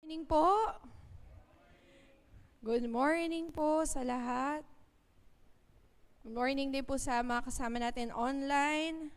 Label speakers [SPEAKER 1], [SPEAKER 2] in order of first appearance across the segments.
[SPEAKER 1] Morning po. Good morning po sa lahat. Good morning din po sa mga kasama natin online.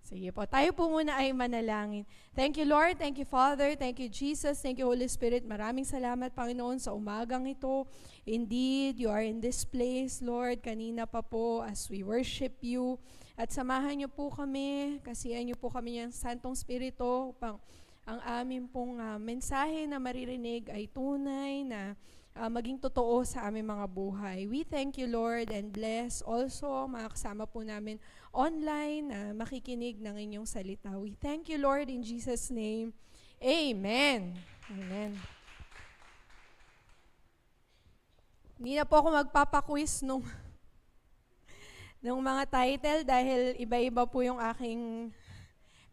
[SPEAKER 1] Sige po, tayo po muna ay manalangin. Thank you Lord, thank you Father, thank you Jesus, thank you Holy Spirit. Maraming salamat Panginoon sa umagang ito. Indeed, you are in this place Lord, kanina pa po as we worship you. At samahan niyo po kami, kasihan niyo po kami ng Santong Espiritu upang ang aming pong mensahe na maririnig ay tunay na maging totoo sa aming mga buhay. We thank you Lord and bless also mga kasama po namin online na makikinig ng inyong salita. We thank you Lord in Jesus' name. Amen. Amen. Hindi na po ako magpapaquiz nung mga title dahil iba-iba po yung aking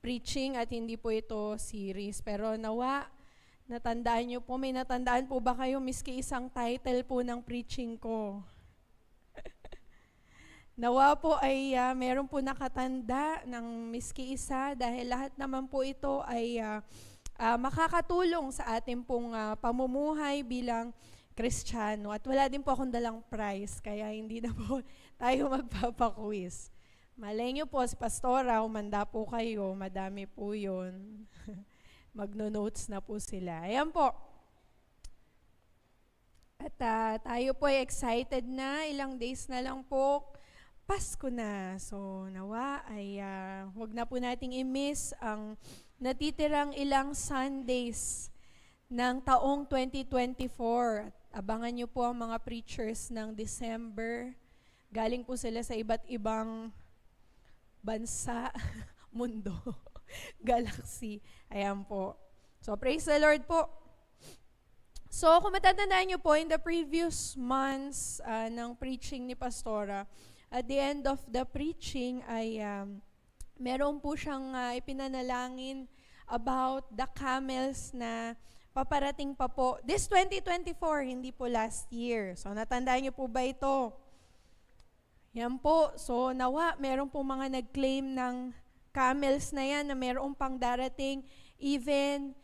[SPEAKER 1] preaching at hindi po ito series. Pero nawa, natandaan nyo po, may natandaan po ba kayo miski isang title po ng preaching ko? Nawa po ay meron po nakatanda ng miski isa dahil lahat naman po ito ay makakatulong sa ating pong pamumuhay bilang Kristiyano. At wala din po akong dalang prize, kaya hindi na po tayo magpapaquiz. Malay nyo po, si Pastora, humanda po kayo, madami po yun. Magno-notes na po sila. Ayan po. At tayo po ay excited na, ilang days na lang po, Pasko na. So nawa ay huwag na po nating i-miss ang natitirang ilang Sundays ng taong 2024. At abangan nyo po ang mga preachers ng December. Galing po sila sa iba't ibang bansa, mundo, galaxy. Ayan po. So praise the Lord po. So kung matatandaan nyo po, in the previous months ng preaching ni Pastora, at the end of the preaching ay meron po siyang ipinanalangin about the camels na paparating pa po. This 2024, hindi po last year. So natandaan niyo po ba ito? Yan po. So nawa, meron po mga nag-claim ng camels na yan na meron pang darating even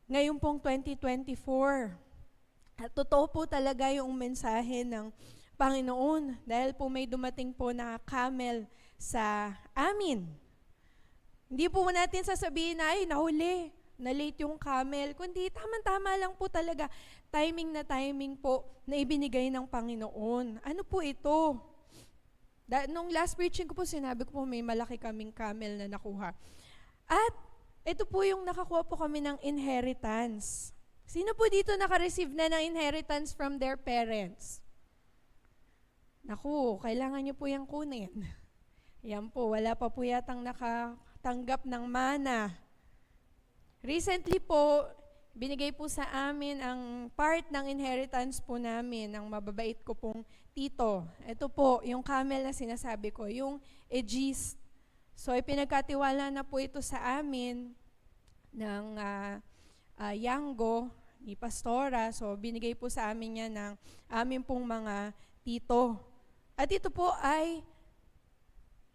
[SPEAKER 1] ngayon pong 2024. At totoo po talaga yung mensahe ng Panginoon dahil po may dumating po na camel sa amin. Hindi po natin sasabihin na, ay, nahuli, na-late yung camel. Kundi tama-tama lang po talaga, timing na timing po na ibinigay ng Panginoon. Ano po ito? Nung last preaching ko po, sinabi ko po may malaki kaming camel na nakuha. At ito po yung nakakuha po kami ng inheritance. Sino po dito naka-receive na ng inheritance from their parents? Naku, kailangan nyo po yung kunin. Yan po, wala pa po yatang nakatanggap ng mana. Recently po, binigay po sa amin ang part ng inheritance po namin, ng mababait ko pong tito. Ito po, yung camel na sinasabi ko, yung Aegis. So, ipinagkatiwala na po ito sa amin ng Yango, ni Pastora. So, binigay po sa amin yan ng amin pong mga tito. At ito po ay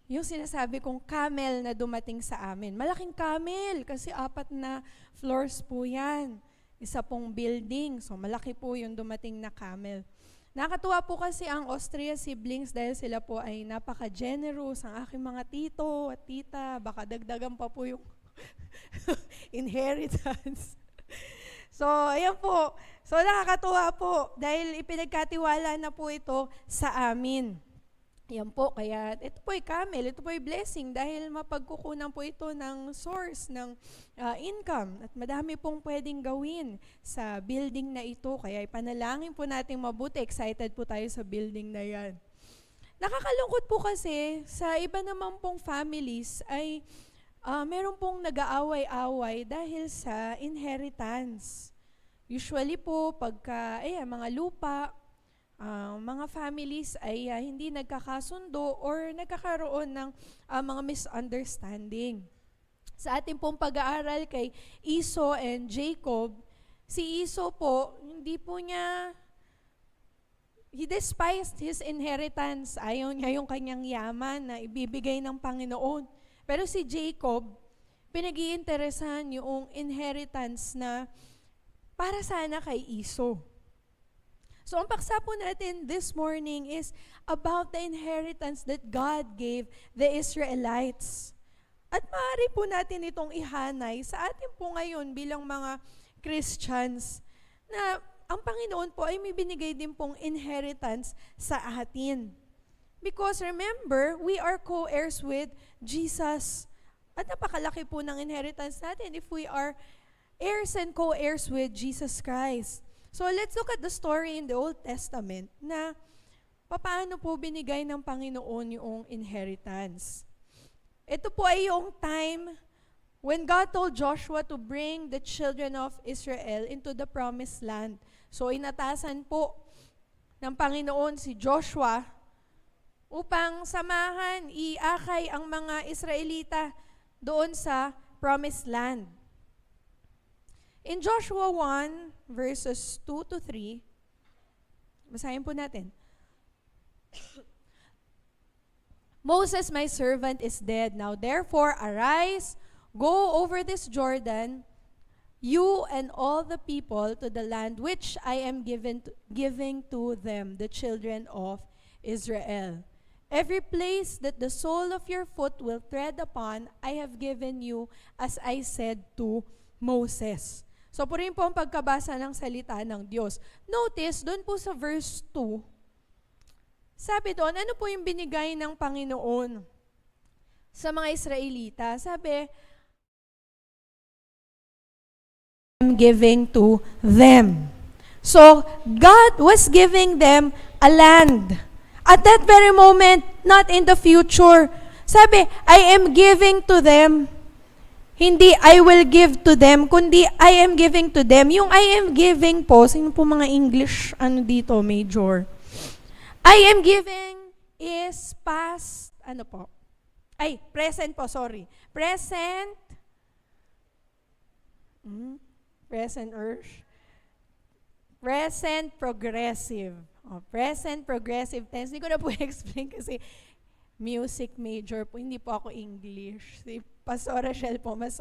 [SPEAKER 1] yung sinasabi kong camel na dumating sa amin. Malaking camel kasi 4 na floors po yan. Isa pong building. So malaki po yung dumating na camel. Nakatuwa po kasi ang Austria siblings dahil sila po ay napaka-generous. Ang aking mga tito at tita, baka dagdagan pa po yung inheritance. So, ayan po. So, nakakatuwa po dahil ipinagkatiwala na po ito sa amin. Ayan po, kaya ito po ay camel, ito po ay blessing dahil mapagkukunan po ito ng source ng income at madami pong pwedeng gawin sa building na ito. Kaya ipanalangin po natin mabuti, excited po tayo sa building na yan. Nakakalungkot po kasi sa iba naman pong families ay meron pong nag-aaway-away dahil sa inheritance. Usually po, pagka mga lupa, mga families ay hindi nagkakasundo or nagkakaroon ng mga misunderstanding. Sa ating pong pag-aaral kay Esau and Jacob, si Esau po, he despised his inheritance. Ayaw niya yung kanyang yaman na ibibigay ng Panginoon. Pero si Jacob, pinag-iinteresan yung inheritance na para sana kay Iso. So ang paksa po natin this morning is about the inheritance that God gave the Israelites. At maaari po natin itong ihanay sa atin po ngayon bilang mga Christians na ang Panginoon po ay may binigay din pong inheritance sa atin. Because remember, we are co-heirs with Jesus. At napakalaki po ng inheritance natin if we are heirs and co-heirs with Jesus Christ. So let's look at the story in the Old Testament na paano po binigay ng Panginoon yung inheritance. Ito po ay yung time when God told Joshua to bring the children of Israel into the promised land. So inatasan po ng Panginoon si Joshua upang samahan, iakay ang mga Israelita doon sa promised land. In Joshua 1, verses 2 to 3, basahin po natin. Moses, my servant, is dead. Now therefore, arise, go over this Jordan, you and all the people, to the land which I am giving to them, the children of Israel. Every place that the sole of your foot will tread upon, I have given you, as I said to Moses. So po rin po ang pagkabasa ng salita ng Diyos. Notice, doon po sa verse 2, sabi doon, ano po yung binigay ng Panginoon sa mga Israelita? Sabi, I'm giving to them. So, God was giving them a land. At that very moment, not in the future. Sabi, I am giving to them. Hindi I will give to them, kundi I am giving to them. Yung I am giving po, sino po mga English, dito, major? I am giving is past, present po, sorry. Present, present progressive. Present progressive tense. Hindi ko na po explain kasi music major po, hindi po ako English. Si Pastor Rachel po mas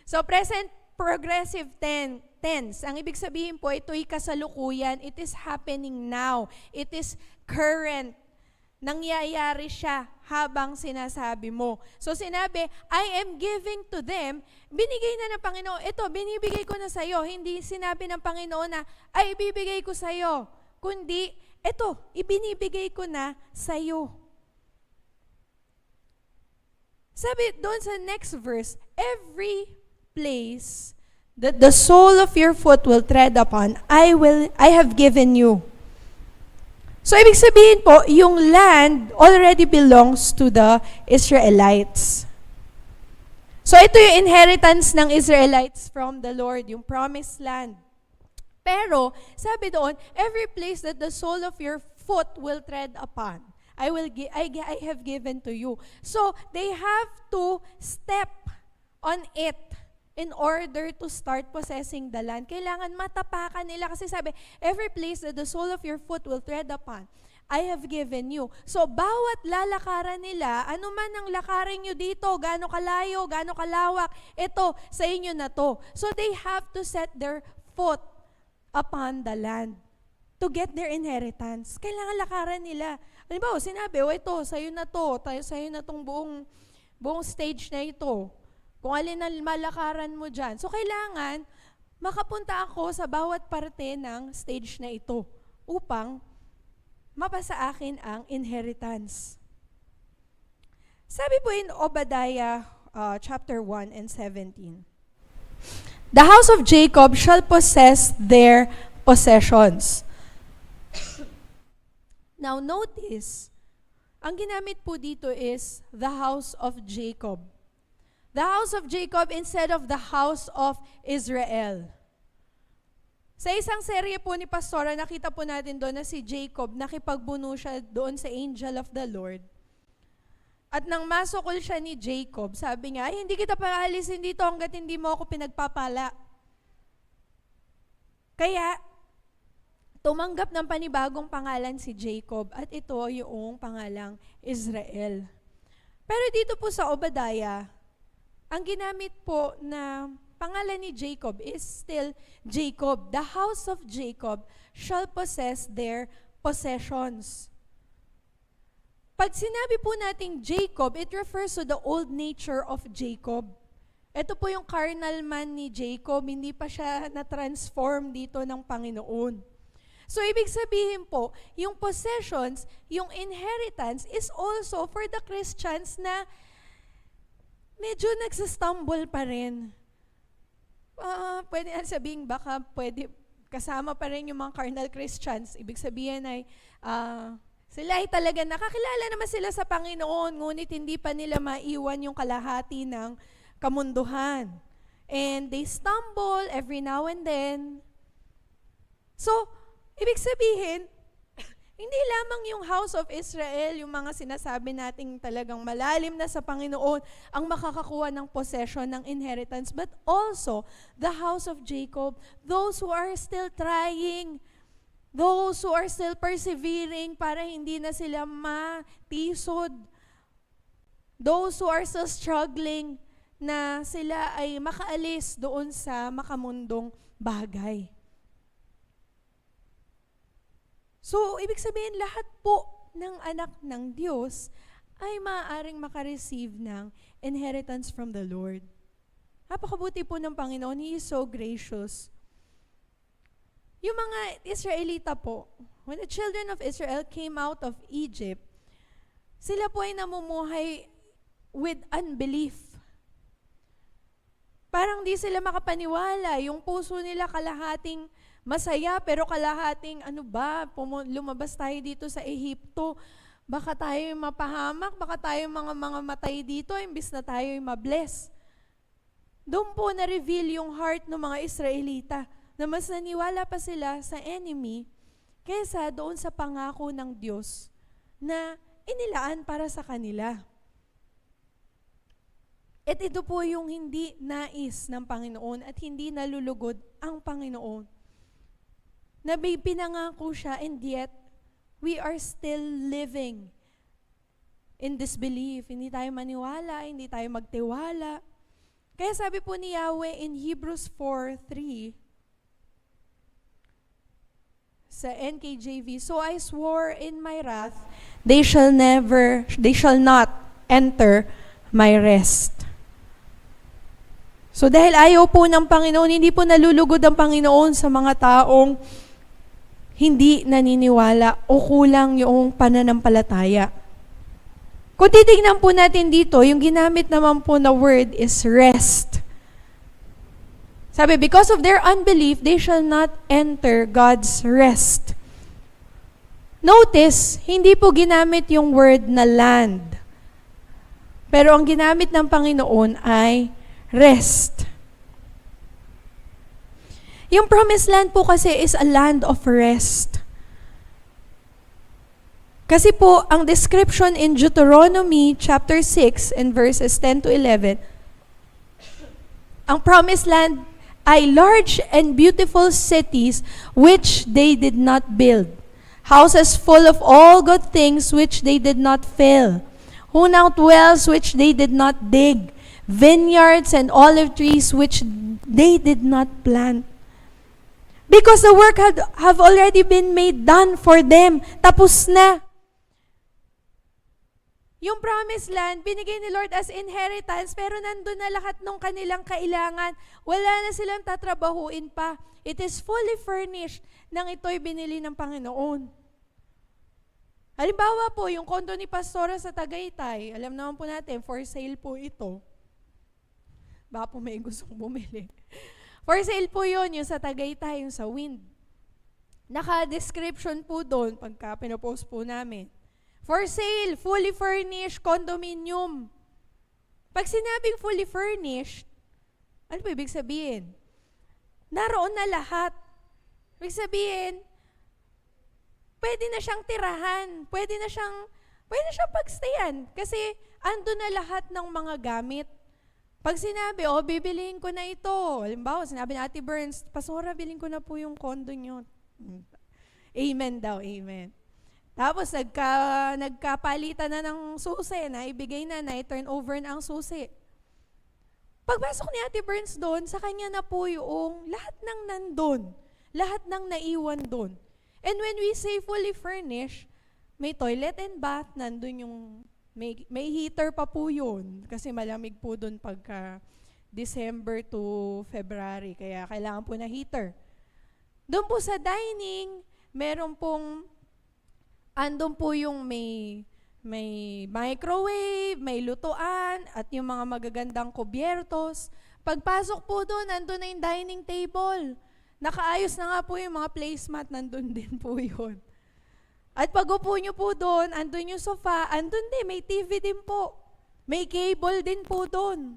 [SPEAKER 1] So, present progressive tense. Ang ibig sabihin po, ito'y kasalukuyan. It is happening now. It is current. Nangyayari siya habang sinasabi mo. So, sinabi, I am giving to them. Binigay na ng Panginoon. Ito, binibigay ko na sa'yo. Hindi sinabi ng Panginoon na, ay, ibibigay ko sa'yo. Kundi, ito, ibinibigay ko na sa'yo. Sabi doon sa next verse, every place that the sole of your foot will tread upon, I have given you. So, ibig sabihin po, yung land already belongs to the Israelites. So, ito yung inheritance ng Israelites from the Lord, yung promised land. Pero, sabi doon, every place that the sole of your foot will tread upon, I have given to you. So, they have to step on it in order to start possessing the land. Kailangan matapakan nila kasi sabi, every place that the sole of your foot will tread upon, I have given you. So, bawat lalakaran nila, ano man ang lakarin nyo dito, gaano kalayo, gaano kalawak, ito, sa inyo na to. So, they have to set their foot upon the land to get their inheritance. Kailangan lakaran nila. Halimbawa, sinabi, ito, sa'yo na to, sa'yo na tong buong stage na ito. Kung alin na malakaran mo dyan. So, kailangan makapunta ako sa bawat parte ng stage na ito upang mapasa akin ang inheritance. Sabi po in Obadiah chapter 1 and 17, the house of Jacob shall possess their possessions. Now notice, ang ginamit po dito is the house of Jacob. The house of Jacob instead of the house of Israel. Sa isang serye po ni Pastora, nakita po natin doon na si Jacob, nakipagbuno siya doon sa angel of the Lord. At nang masukol siya ni Jacob, sabi niya, ay hindi kita paalisin dito hanggat hindi mo ako pinagpapala. Kaya, tumanggap ng panibagong pangalan si Jacob at ito yung pangalang Israel. Pero dito po sa Obadiah, ang ginamit po na pangalan ni Jacob is still Jacob. The house of Jacob shall possess their possessions. Pag sinabi po nating Jacob, it refers to the old nature of Jacob. Ito po yung carnal man ni Jacob, hindi pa siya na-transform dito ng Panginoon. So, ibig sabihin po, yung possessions, yung inheritance is also for the Christians na medyo nagsastumble pa rin. Pwede sabihin, baka pwede kasama pa rin yung mga carnal Christians. Ibig sabihin ay, sila ay talaga nakakilala naman sila sa Panginoon, ngunit hindi pa nila maiwan yung kalahati ng kamunduhan. And they stumble every now and then. So, ibig sabihin, hindi lamang yung house of Israel, yung mga sinasabi nating talagang malalim na sa Panginoon, ang makakakuha ng possession, ng inheritance, but also the house of Jacob, those who are still trying, those who are still persevering para hindi na sila matisod, those who are still struggling na sila ay makaalis doon sa makamundong bagay. So, ibig sabihin, lahat po ng anak ng Diyos ay maaaring makareceive ng inheritance from the Lord. Napakabuti po ng Panginoon. He is so gracious. Yung mga Israelita po, when the children of Israel came out of Egypt, sila po ay namumuhay with unbelief. Parang di sila makapaniwala. Yung puso nila kalahating masaya, pero kalahating, lumabas tayo dito sa Ehipto. Baka tayo mapahamak, baka tayo mga matay dito, imbis na tayo mabless. Doon po na-reveal yung heart ng mga Israelita, na mas naniwala pa sila sa enemy, kaysa doon sa pangako ng Diyos, na inilaan para sa kanila. At ito po yung hindi nais ng Panginoon at hindi nalulugod ang Panginoon. Na may pinangako siya, and yet, we are still living in disbelief. Hindi tayo maniwala, hindi tayo magtiwala. Kaya sabi po ni Yahweh in Hebrews 4:3, sa NKJV, so I swore in my wrath, they shall not enter my rest. So dahil ayaw po ng Panginoon, hindi po nalulugod ang Panginoon sa mga taong hindi naniniwala o kulang yung pananampalataya. Kung titignan po natin dito, yung ginamit naman po na word is rest. Sabi, because of their unbelief, they shall not enter God's rest. Notice, hindi po ginamit yung word na land. Pero ang ginamit ng Panginoon ay rest. Yung promised land po kasi is a land of rest. Kasi po, ang description in Deuteronomy chapter 6 and verses 10 to 11, ang promised land ay large and beautiful cities which they did not build, houses full of all good things which they did not fill, hewn out wells which they did not dig, vineyards and olive trees which they did not plant. Because the work have already been made done for them. Tapos na. Yung promised land, binigay ni Lord as inheritance, pero nandun na lahat ng kanilang kailangan. Wala na silang tatrabahuin pa. It is fully furnished nang ito'y binili ng Panginoon. Halimbawa po, yung kondo ni Pastora sa Tagaytay, alam naman po natin, for sale po ito. Baka po may gustong bumili. For sale po yun, yung sa Tagaytay, yung sa Wind. Naka-description po doon, pagka pinopost po namin. For sale, fully furnished, condominium. Pag sinabing fully furnished, ano po ibig sabihin? Naroon na lahat. Ibig sabihin, pwede na siyang tirahan, pwede na siyang pagstayan. Kasi ando na lahat ng mga gamit. Pag sinabi, bibiliin ko na ito. Halimbawa, sinabi ni Ate Burns, Pastora, bilhin ko na po yung condo nyo. Amen daw, amen. Tapos, nagkapalitan na ng susi, na ibigay na i-turn over na ang susi. Pagpasok ni Ate Burns doon, sa kanya na po yung lahat ng nandun, lahat ng naiwan doon. And when we say fully furnished, may toilet and bath, nandun yung, may heater pa po yun, kasi malamig po doon pagka December to February, kaya kailangan po na heater. Doon po sa dining, meron pong, andun po yung may microwave, may lutuan, at yung mga magagandang kubyertos. Pagpasok po doon, andun na yung dining table. Nakaayos na nga po yung mga placemat, nandun din po yun. At pag upo nyo po doon, andun yung sofa, andun din, may TV din po. May cable din po doon.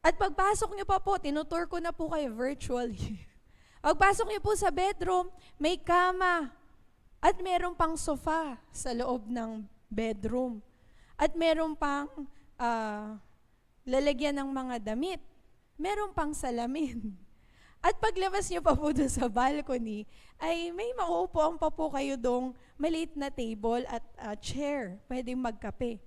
[SPEAKER 1] At pagpasok nyo pa po, tinutour ko na po kayo virtually. Pagpasok nyo po sa bedroom, may kama. At meron pang sofa sa loob ng bedroom. At meron pang lalagyan ng mga damit. Meron pang salamin. At paglabas nyo pa po doon sa balcony, ay may mauupuan pa po kayo doong maliit na table at chair. Pwedeng magkape.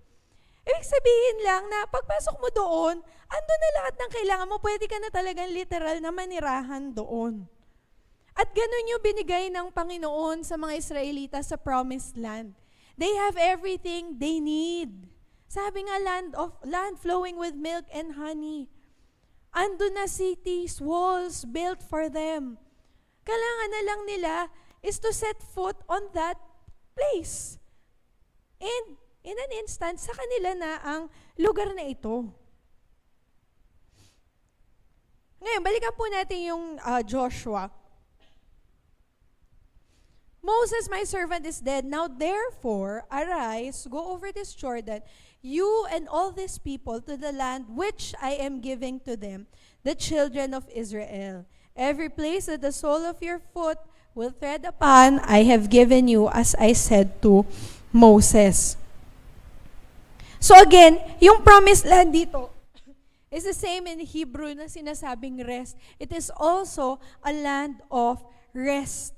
[SPEAKER 1] Ibig sabihin lang na pagpasok mo doon, ando na lahat ng kailangan mo, pwede ka na talagang literal na manirahan doon. At ganun yung binigay ng Panginoon sa mga Israelita sa Promised Land. They have everything they need. Sabi nga, land flowing with milk and honey. Ando na cities, walls built for them. Kailangan na lang nila is to set foot on that place. And in an instant, sa kanila na ang lugar na ito. Ngayon, balikan po natin yung Joshua. Moses, my servant, is dead. Now therefore, arise, go over this Jordan, you and all these people, to the land which I am giving to them, the children of Israel. Every place that the sole of your foot will tread upon, I have given you, as I said to Moses. So again, yung promised land dito is the same in Hebrew na sinasabing rest. It is also a land of rest.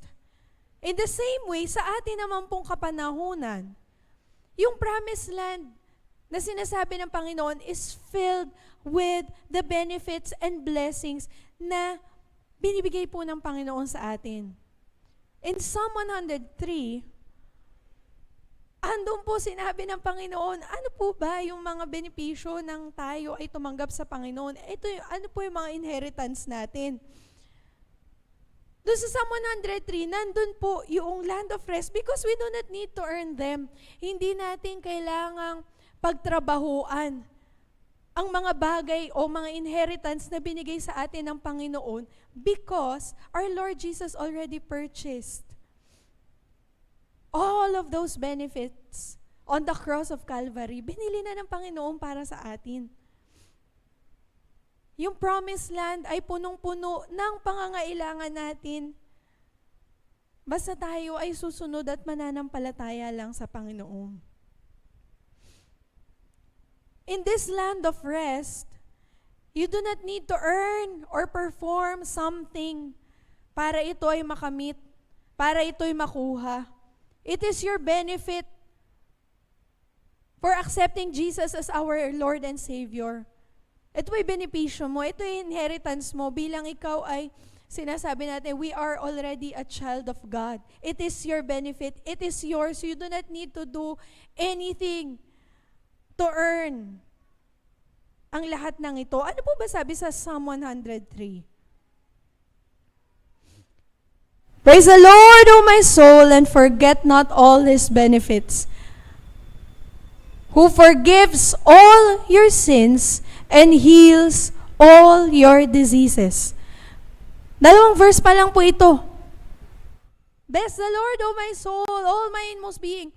[SPEAKER 1] In the same way, sa atin naman pong kapanahunan, yung promised land na sinasabi ng Panginoon is filled with the benefits and blessings na binibigay po ng Panginoon sa atin. In Psalm 103, andun po sinabi ng Panginoon, ano po ba yung mga benepisyo ng tayo ay tumanggap sa Panginoon? Ito yung, ano po yung mga inheritance natin? Doon sa Psalm 103, nandun po yung land of rest because we do not need to earn them. Hindi natin kailangang pagtrabahuan ang mga bagay o mga inheritance na binigay sa atin ng Panginoon because our Lord Jesus already purchased all of those benefits on the cross of Calvary. Binili na ng Panginoon para sa atin. Yung promised land ay punong-puno ng pangangailangan natin. Basta tayo ay susunod at mananampalataya lang sa Panginoon. In this land of rest, you do not need to earn or perform something para ito ay makamit, para ito ay makuha. It is your benefit for accepting Jesus as our Lord and Savior. Ito ay benepisyo mo, ito ay inheritance mo bilang ikaw ay sinasabi natin, we are already a child of God. It is your benefit, it is yours. You do not need to do anything to earn ang lahat ng ito. Ano po ba sabi sa Psalm 103? Praise the Lord, O my soul, and forget not all His benefits, who forgives all your sins and heals all your diseases. Dalawang verse pa lang po ito. Bless the Lord, O my soul, all my inmost being,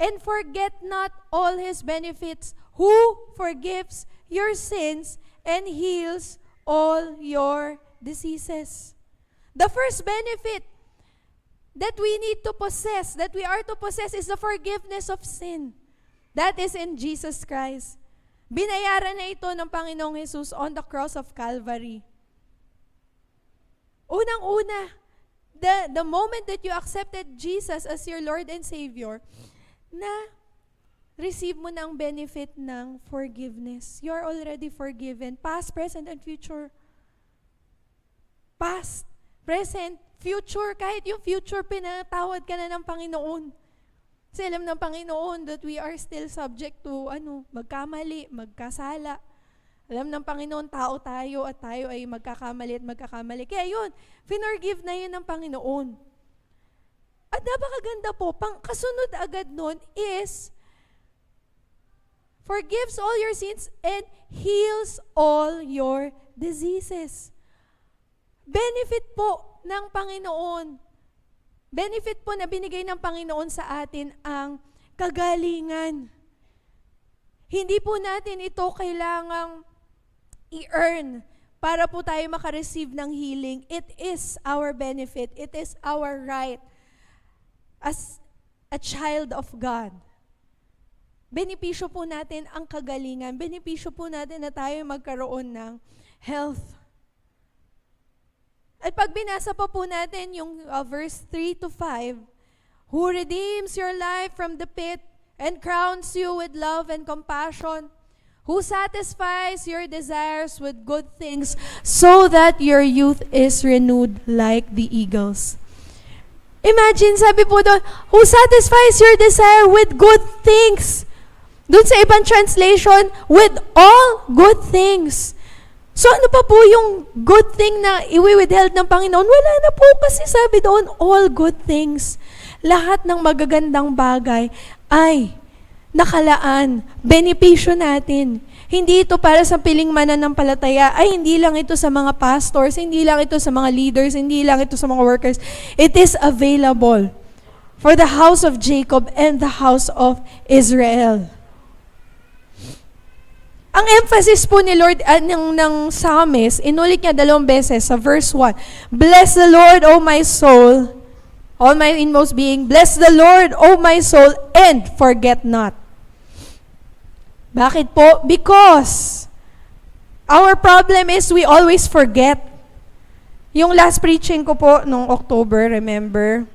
[SPEAKER 1] and forget not all His benefits, who forgives your sins and heals all your diseases. The first benefit that we need to possess, that we are to possess, is the forgiveness of sin. That is in Jesus Christ. Binayaran na ito ng Panginoong Jesus on the cross of Calvary. Unang-una, the moment that you accepted Jesus as your Lord and Savior, na receive mo na ang benefit ng forgiveness. You're already forgiven. Past, present, and future. Past, present, future. Kahit yung future, pinatawad ka na ng Panginoon. Kasi alam ng Panginoon that we are still subject to magkamali, magkasala. Alam ng Panginoon, tao tayo at tayo ay magkakamali at magkakamali. Kaya yun, finorgive na yun ng Panginoon. At napakaganda po, kasunod agad nun is, forgives all your sins and heals all your diseases. Benefit po ng Panginoon. Benefit po na binigay ng Panginoon sa atin ang kagalingan. Hindi po natin ito kailangang i-earn para po tayo makareceive ng healing. It is our benefit. It is our right as a child of God. Benepisyo po natin ang kagalingan. Benepisyo po natin na tayo magkaroon ng health. At pag binasa pa po natin yung verse 3 to 5, who redeems your life from the pit and crowns you with love and compassion, who satisfies your desires with good things so that your youth is renewed like the eagles. Imagine, sabi po doon, who satisfies your desire with good things. Doon sa ibang translation, with all good things. So ano pa po yung good thing na iwi-withheld ng Panginoon? Wala na po kasi sabi doon, all good things. Lahat ng magagandang bagay ay nakalaan, benepisyo natin. Hindi ito para sa piling mananampalataya, ay hindi lang ito sa mga pastors, hindi lang ito sa mga leaders, hindi lang ito sa mga workers. It is available for the house of Jacob and the house of Israel. Ang emphasis po ni Lord ng psalmist, inulit niya 2 beses sa verse 1. Bless the Lord, O my soul, all my inmost being. Bless the Lord, O my soul, and forget not. Bakit po? Because our problem is we always forget. Yung last preaching ko po nung October, remember?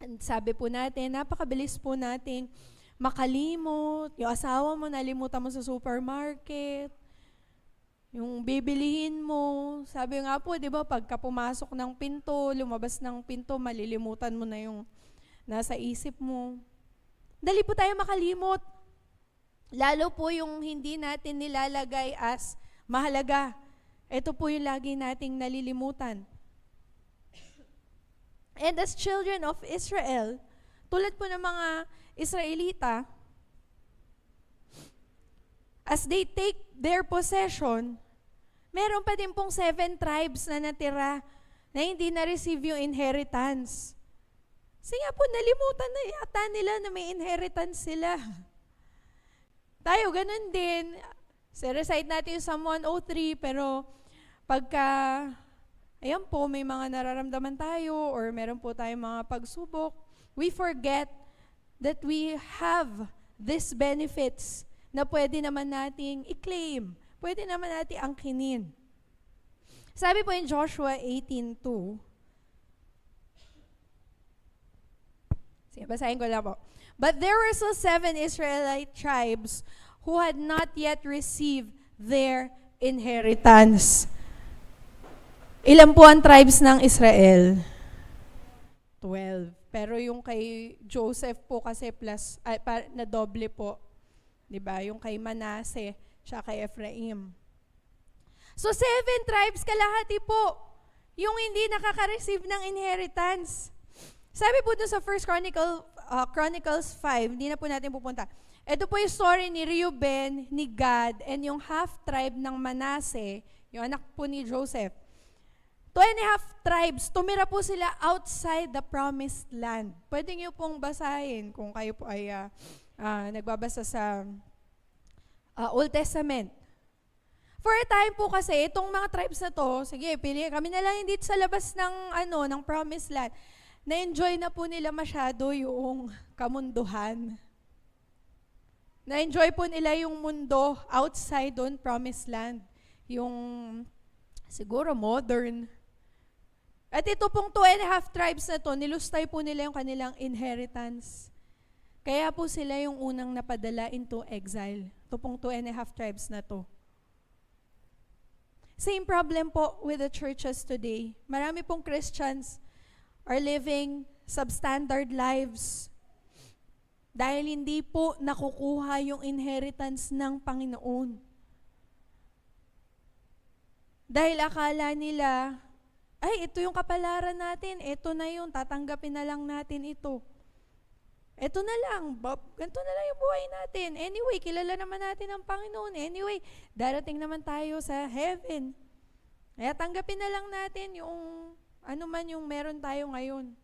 [SPEAKER 1] And sabi po natin, napakabilis po natin makalimot, yung asawa mo, nalimutan mo sa supermarket, yung bibilihin mo. Sabi nga po, di ba, pagka pumasok ng pinto, lumabas ng pinto, malilimutan mo na yung nasa isip mo. Dali po tayo makalimot. Lalo po yung hindi natin nilalagay as mahalaga. Ito po yung lagi nating nalilimutan. And as children of Israel, tulad po ng mga Israelita, as they take their possession, meron pa din pong 7 tribes na natira na hindi na-receive yung inheritance. Kasi nga po, nalimutan na yata nila na may inheritance sila. Tayo, ganun din. Recite natin yung Psalm 103, pero pagka, ayan po, may mga nararamdaman tayo or meron po tayong mga pagsubok, we forget that we have these benefits na pwede naman nating i-claim, pwede naman nating angkinin. Sabi po in Joshua 18:2, sige, basahin ko lang po. But there were still 7 Israelite tribes who had not yet received their inheritance. Ilan po ang tribes ng Israel? 12. Pero yung kay Joseph po kasi plus, na doble po. Diba? Yung kay Manase, siya kay Ephraim. So 7 tribes kalahati po yung hindi nakaka-receive ng inheritance. Sabi po dun sa 1 Chronicles 5, hindi na po natin pupunta. Ito po yung story ni Reuben, ni Gad, and yung half-tribe ng Manase, yung anak po ni Joseph. 2.5 tribes, tumira po sila outside the promised land. Pwede niyo pong basahin kung kayo po ay nagbabasa sa Old Testament. For a time po kasi, itong mga tribes na to, sige, pili kami na lang dito sa labas ng promised land. Na-enjoy na po nila masyado yung kamunduhan. Na-enjoy po nila yung mundo outside on promised land. Yung siguro modern. At ito pong 2.5 tribes na to, nilustay po nila yung kanilang inheritance. Kaya po sila yung unang napadala into exile. Ito pong 2.5 tribes na to. Same problem po with the churches today. Marami pong Christians are living substandard lives dahil hindi po nakukuha yung inheritance ng Panginoon. Dahil akala nila, ay, ito yung kapalaran natin, ito na yun, tatanggapin na lang natin ito. Ito na lang, ganito na lang yung buhay natin. Anyway, kilala naman natin ang Panginoon. Anyway, darating naman tayo sa heaven. Kaya tanggapin na lang natin yung ano man yung meron tayo ngayon.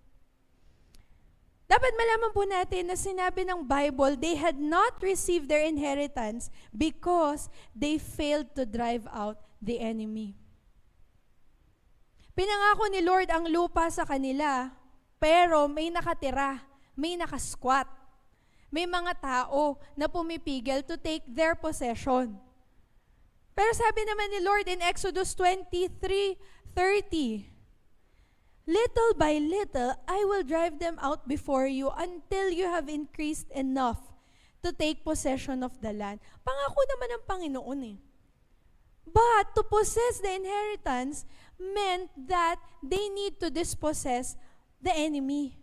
[SPEAKER 1] Dapat malaman po natin na sinabi ng Bible, they had not received their inheritance because they failed to drive out the enemy. Pinangako ni Lord ang lupa sa kanila, pero may nakatira, may nakasquat. May mga tao na pumipigil to take their possession. Pero sabi naman ni Lord in Exodus 23:30, little by little, I will drive them out before you until you have increased enough to take possession of the land. Pangako naman ng Panginoon eh. But to possess the inheritance meant that they need to dispossess the enemy.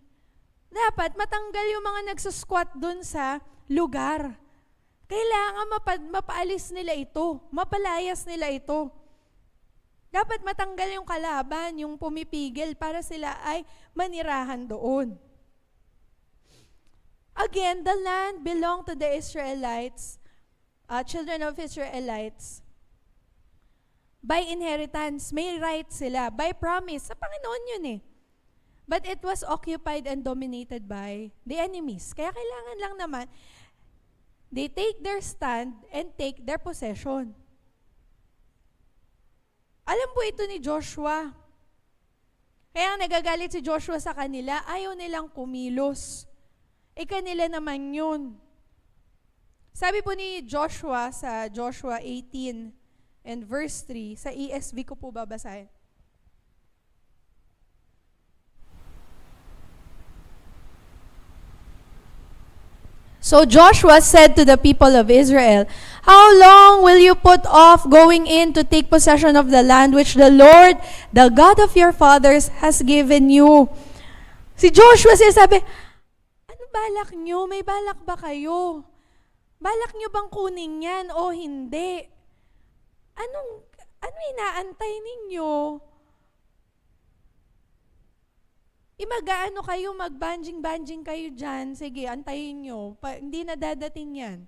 [SPEAKER 1] Dapat matanggal yung mga nagsusquat dun sa lugar. Kailangan mapaalis nila ito, mapalayas nila ito. Dapat matanggal yung kalaban, yung pumipigil para sila ay manirahan doon. Again, the land belonged to the Israelites, children of Israelites. By inheritance, may right sila. By promise, sa Panginoon yun eh. But it was occupied and dominated by the enemies. Kaya kailangan lang naman, they take their stand and take their possession. Alam po ito ni Joshua. Kaya nagagalit si Joshua sa kanila, ayaw nilang kumilos. Kanila naman yun. Sabi po ni Joshua sa Joshua 18 and verse 3, sa ESV ko po babasahin. So Joshua said to the people of Israel, how long will you put off going in to take possession of the land which the Lord, the God of your fathers, has given you? Si Joshua sinasabi, ano balak nyo? May balak ba kayo? Balak nyo bang kunin yan o hindi? Ano inaantay ninyo? Mag-ano kayo, mag-banjing-banjing kayo dyan. Sige, antayin nyo. Hindi na dadating yan.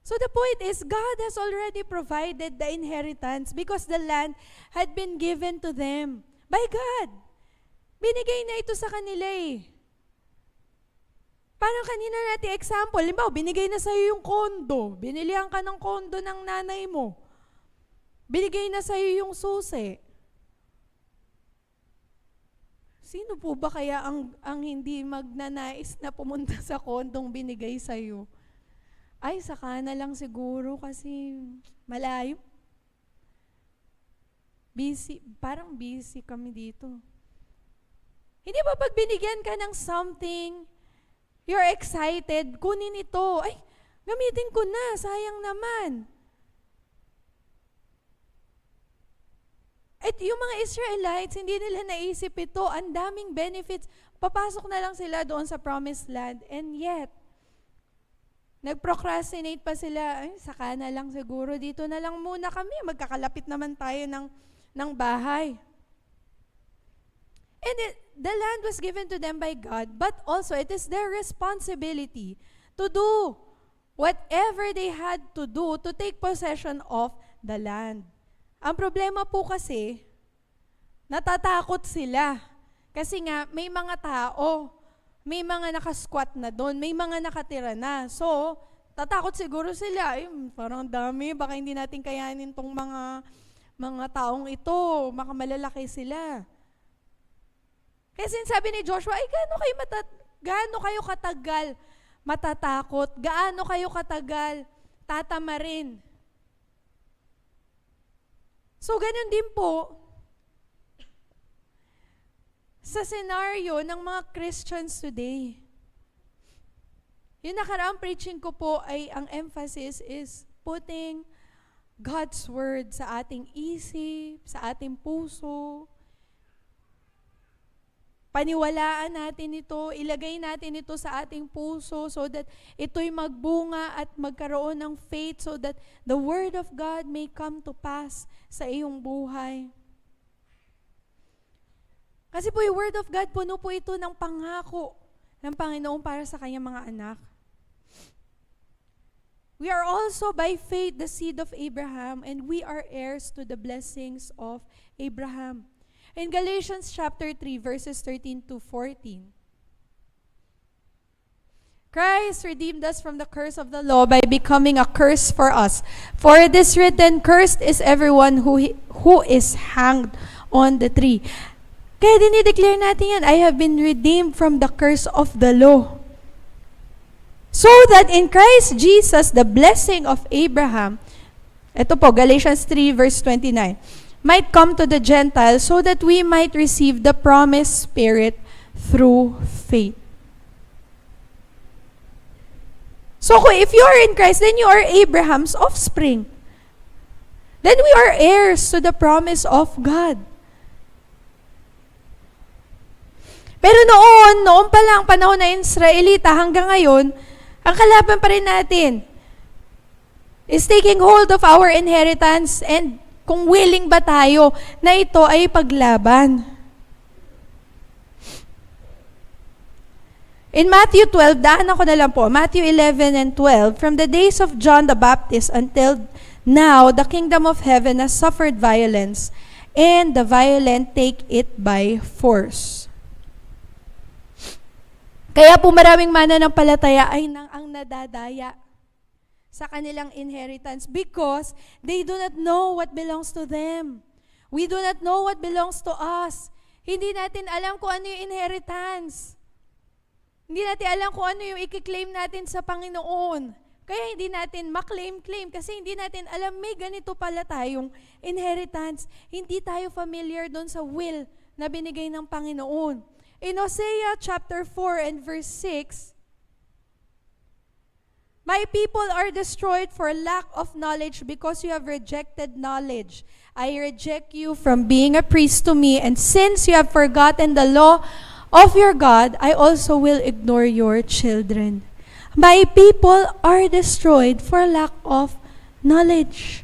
[SPEAKER 1] So the point is, God has already provided the inheritance because the land had been given to them by God. Binigay na ito sa kanila eh. Parang kanina natin example, limbawa, binigay na sa'yo yung kondo. Binilihan ka ng kondo ng nanay mo. Binigay na sa'yo yung susi. Sino po ba kaya ang hindi magnanais na pumunta sa kondong binigay sa'yo? Ay, saka na lang siguro kasi malayo. Busy, parang busy kami dito. Hindi ba pag binigyan ka ng something, you're excited, kunin ito. Ay, gamitin ko na, sayang naman. At yung mga Israelites, hindi nila naisip ito, ang daming benefits. Papasok na lang sila doon sa promised land. And yet, nag-procrastinate pa sila. Ay, saka na lang siguro, dito na lang muna kami. Magkakalapit naman tayo ng bahay. And the land was given to them by God, but also it is their responsibility to do whatever they had to do to take possession of the land. Ang problema po kasi, natatakot sila. Kasi nga, may mga tao, may mga nakasquat na doon, may mga nakatira na. So, tatakot siguro sila. Ay, parang dami, baka hindi natin kayanin tong mga taong ito, baka malalaki sila. Kaya sinasabi ni Joshua, ay gaano kayo katagal matatakot? Gaano kayo katagal tatamarin? So, ganun din po sa senaryo ng mga Christians today. Yung nakaraang preaching ko po ay ang emphasis is putting God's Word sa ating isip, sa ating puso. Paniwalaan natin ito, ilagay natin ito sa ating puso so that ito'y magbunga at magkaroon ng faith so that the Word of God may come to pass sa iyong buhay. Kasi po yung Word of God, puno po ito ng pangako ng Panginoon para sa kanyang mga anak. We are also by faith the seed of Abraham, and we are heirs to the blessings of Abraham. In Galatians chapter 3, verses 13 to 14, Christ redeemed us from the curse of the law by becoming a curse for us. For it is written, cursed is everyone who is hanged on the tree. Kaya dinideclare natin yan, I have been redeemed from the curse of the law. So that in Christ Jesus, the blessing of Abraham, ito po, Galatians 3 verse 29, might come to the Gentiles so that we might receive the promised Spirit through faith. So if you are in Christ, then you are Abraham's offspring. Then we are heirs to the promise of God. Pero noon pa lang, panahon na Israelita hanggang ngayon, ang kalaban pa rin natin is taking hold of our inheritance and kung willing ba tayo na ito ay paglaban. In Matthew 12, daanan ko na lang po, Matthew 11 and 12, from the days of John the Baptist until now, the kingdom of heaven has suffered violence, and the violent take it by force. Kaya po maraming mananampalataya ay ang nadadaya sa kanilang inheritance because they do not know what belongs to them. We do not know what belongs to us. Hindi natin alam kung ano yung inheritance. Hindi natin alam kung ano yung i-claim natin sa Panginoon. Kaya hindi natin maklaim kasi hindi natin alam may ganito pala tayong inheritance. Hindi tayo familiar doon sa will na binigay ng Panginoon. In Hosea chapter 4 and verse 6, my people are destroyed for lack of knowledge because you have rejected knowledge. I reject you from being a priest to me, and since you have forgotten the law of your God, I also will ignore your children. My people are destroyed for lack of knowledge.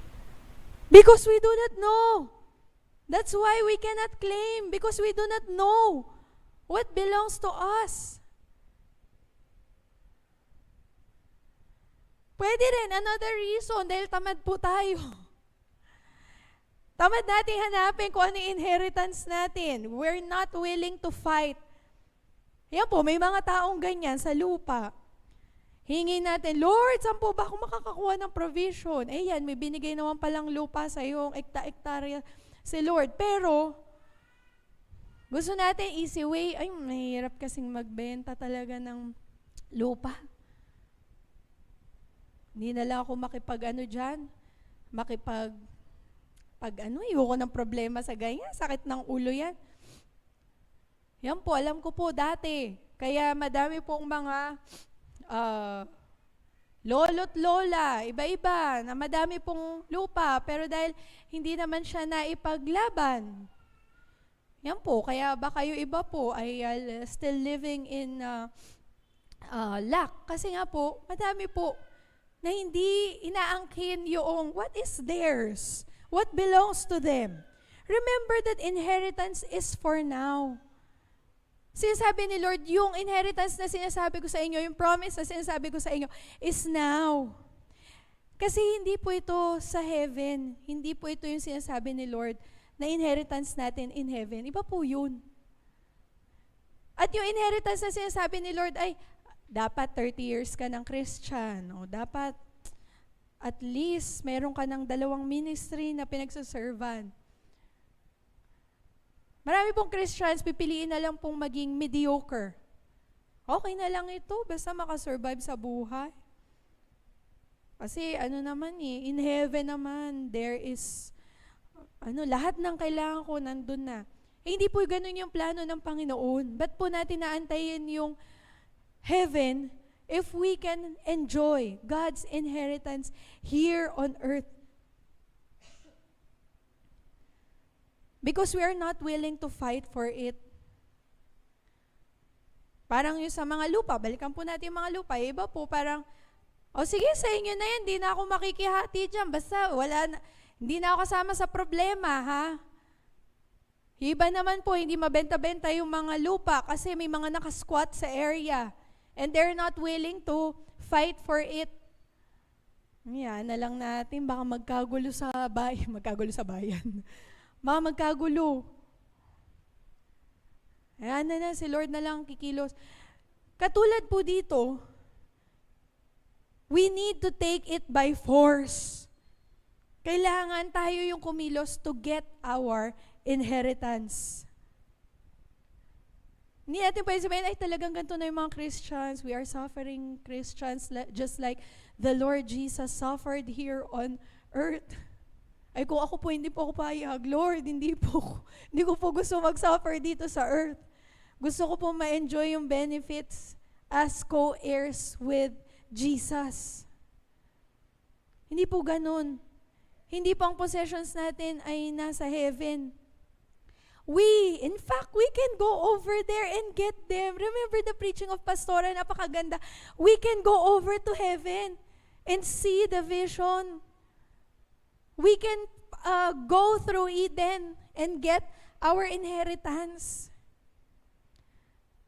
[SPEAKER 1] Because we do not know. That's why we cannot claim, because we do not know what belongs to us. Pwede rin, another reason, dahil tamad po tayo. Tamad natin hanapin kung ano yung inheritance natin. We're not willing to fight. Yan po, may mga taong ganyan sa lupa. Hingi natin, Lord, saan po ba ako makakakuha ng provision? Eh yan, may binigay naman palang lupa sa iyong ektarya si Lord. Pero, gusto natin easy way, ay mahirap kasing magbenta talaga ng lupa. Hindi na lang ako ayoko ng problema sa ganyan, sakit ng ulo yan. Yan po, alam ko po dati. Kaya madami pong mga lolo't lola, iba-iba, na madami pong lupa, pero dahil hindi naman siya naipaglaban. Yan po, kaya baka yung iba po ay still living in lack. Kasi nga po, madami po na hindi inaangkin yung what is theirs, what belongs to them. Remember that inheritance is for now. Sinasabi ni Lord, yung inheritance na sinasabi ko sa inyo, yung promise na sinasabi ko sa inyo, is now. Kasi hindi po ito sa heaven. Hindi po ito yung sinasabi ni Lord na inheritance natin in heaven. Iba po yun. At yung inheritance na sinasabi ni Lord ay, dapat 30 years ka ng Christian, o dapat at least meron ka ng 2 ministry na pinagsaservan. Marami pong Christians, pipiliin na lang pong maging mediocre. Okay na lang ito, basta makasurvive sa buhay. Kasi in heaven naman, there is lahat ng kailangan ko nandun na. Hindi po ganun yung plano ng Panginoon. Ba't po natin naantayin yung heaven, if we can enjoy God's inheritance here on earth. Because we are not willing to fight for it. Parang yung sa mga lupa, balikan po natin yung mga lupa. Iba po parang, sige, sa inyo na yan, hindi na ako makikihati dyan. Basta hindi na ako kasama sa problema, ha? Iba naman po, hindi mabenta-benta yung mga lupa kasi may mga nakasquat sa area. And they're not willing to fight for it. Yan na lang natin, baka magkagulo sa bayan. Baka magkagulo. Ayan na, si Lord na lang kikilos. Katulad po dito, we need to take it by force. Kailangan tayo yung kumilos to get our inheritance. Hindi natin pwede sabihin, ay talagang ganito na yung mga Christians. We are suffering Christians just like the Lord Jesus suffered here on earth. Ay kung ako po, hindi po ako payag. Lord, hindi ko po gusto mag-suffer dito sa earth. Gusto ko po ma-enjoy yung benefits as co-heirs with Jesus. Hindi po ganun. Hindi po ang possessions natin ay nasa heaven. In fact, we can go over there and get them. Remember the preaching of Pastora, napakaganda. We can go over to heaven and see the vision. We can go through Eden and get our inheritance.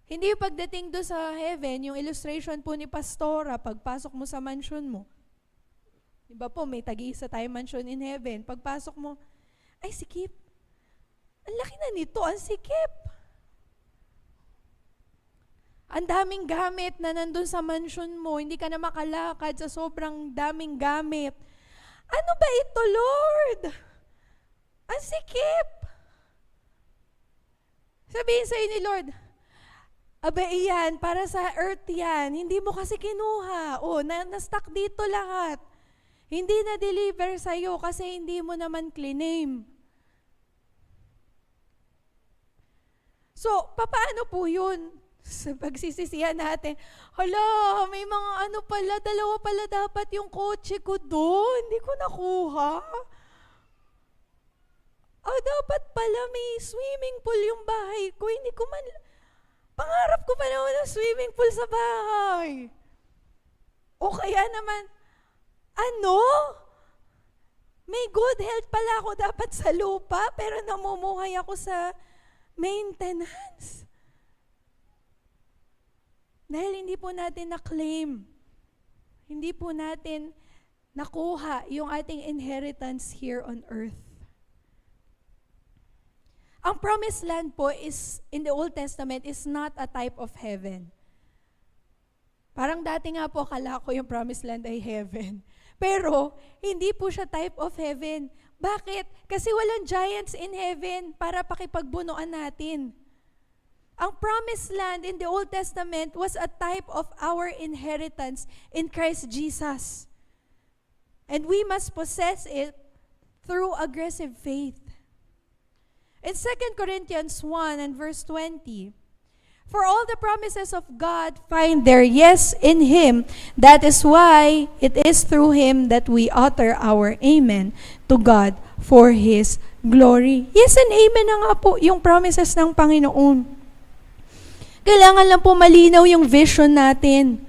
[SPEAKER 1] Hindi yung pagdating doon sa heaven, yung illustration po ni Pastora, pagpasok mo sa mansion mo. Diba po, may tag-iisa tayong mansion in heaven. Pagpasok mo, ay sikip. Ang laki na nito, ang sikip. Ang daming gamit na nandun sa mansion mo, hindi ka na makalakad sa sobrang daming gamit. Ano ba ito, Lord? Ang sikip. Sabihin sa'yo ni Lord, iyan, para sa earth yan. Hindi mo kasi kinuha. Na-stuck dito lahat. Hindi na-deliver sa'yo kasi hindi mo naman claim. So, paano po yun? Sa pagsisisihan natin, may mga dalawa pala dapat yung kotse ko doon. Hindi ko nakuha. Dapat pala may swimming pool yung bahay ko. Hindi ko man, pangarap ko pa naman ng swimming pool sa bahay. O kaya naman, may good health pala ako dapat sa lupa, pero namumuhay ako sa maintenance. Dahil hindi po natin na-claim, hindi po natin nakuha yung ating inheritance here on earth. Ang promised land po is, in the Old Testament, is not a type of heaven. Parang dati nga po, akala ko yung promised land ay heaven. Pero, hindi po siya type of heaven. Bakit? Kasi walang giants in heaven para pakipagbunuan natin. Ang promised land in the Old Testament was a type of our inheritance in Christ Jesus. And we must possess it through aggressive faith. In 2 Corinthians 1 and verse 20, for all the promises of God find their yes in Him. That is why it is through Him that we utter our amen to God for His glory. Yes and amen na nga po yung promises ng Panginoon. Kailangan lang po malinaw yung vision natin.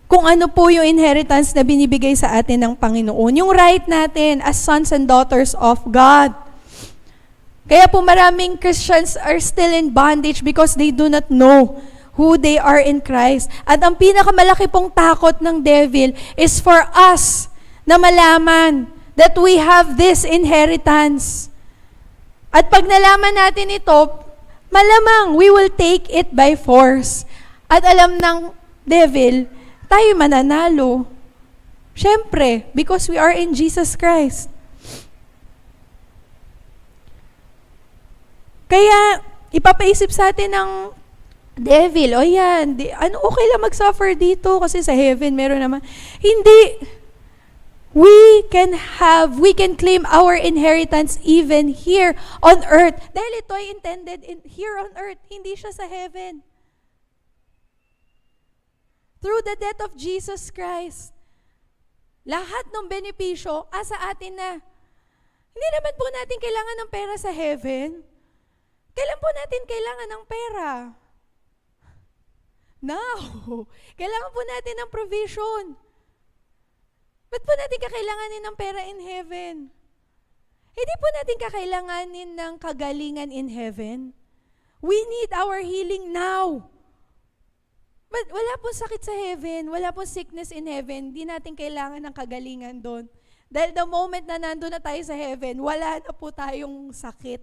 [SPEAKER 1] Kung ano po yung inheritance na binibigay sa atin ng Panginoon. Yung right natin as sons and daughters of God. Kaya po maraming Christians are still in bondage because they do not know who they are in Christ. At ang pinakamalaki pong takot ng devil is for us na malaman that we have this inheritance. At pag nalaman natin ito, malamang we will take it by force. At alam ng devil, tayo mananalo. Siyempre, because we are in Jesus Christ. Kaya, ipapaisip sa atin ng devil, okay lang mag-suffer dito kasi sa heaven meron naman. Hindi. We can claim our inheritance even here on earth. Dahil ito ay intended here on earth, hindi siya sa heaven. through the death of Jesus Christ. Lahat ng benepisyo, asa atin na. Hindi naman po natin kailangan ng pera sa heaven. Kailan po natin kailangan ng pera? Now. Kailangan po natin ng provision. Ba't po natin kakailanganin ng pera in heaven? Hindi po natin kakailanganin ng kagalingan in heaven. We need our healing now. But wala pong sakit sa heaven, wala pong sickness in heaven, di natin kailangan ng kagalingan doon. Dahil the moment na nandun na tayo sa heaven, wala na po tayong sakit.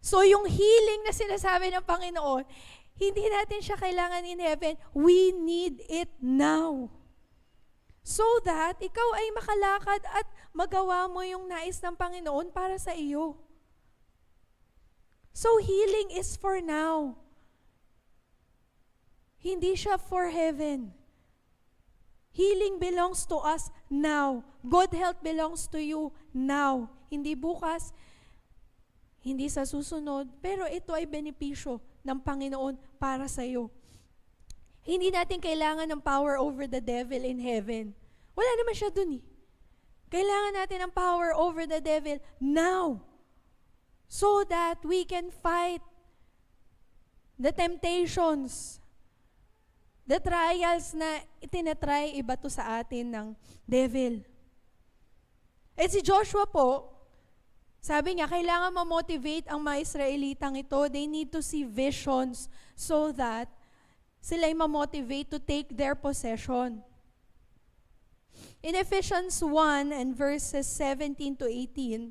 [SPEAKER 1] So yung healing na sinasabi ng Panginoon, hindi natin siya kailangan in heaven, we need it now. So that ikaw ay makalakad at magawa mo yung nais ng Panginoon para sa iyo. So healing is for now. Hindi siya for heaven. Healing belongs to us now. Good health belongs to you now. Hindi bukas, hindi sa susunod, pero ito ay benepisyo ng Panginoon para sa iyo. Hindi natin kailangan ng power over the devil in heaven. Wala naman siya dun eh. Kailangan natin ng power over the devil now so that we can fight the temptations, the trials na itinatry iba to sa atin ng devil. Eh si Joshua po, sabi niya, kailangan ma-motivate ang mga Israelitang ito. They need to see visions so that sila ay ma-motivate to take their possession. In Ephesians 1 and verses 17 to 18,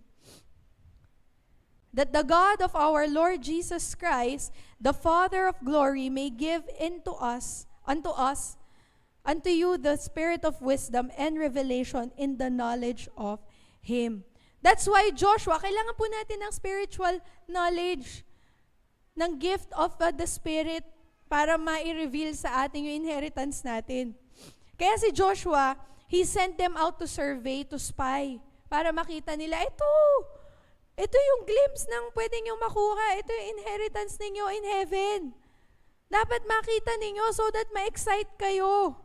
[SPEAKER 1] that the God of our Lord Jesus Christ, the Father of glory, may give unto you the spirit of wisdom and revelation in the knowledge of Him. That's why Joshua, kailangan po natin ng spiritual knowledge, ng gift of the Spirit para ma-reveal sa atin yung inheritance natin. Kaya si Joshua, he sent them out to survey, to spy, para makita nila, ito yung glimpse ng pwede nyo makuha, ito yung inheritance ninyo in heaven. Dapat makita ninyo so that ma-excite kayo.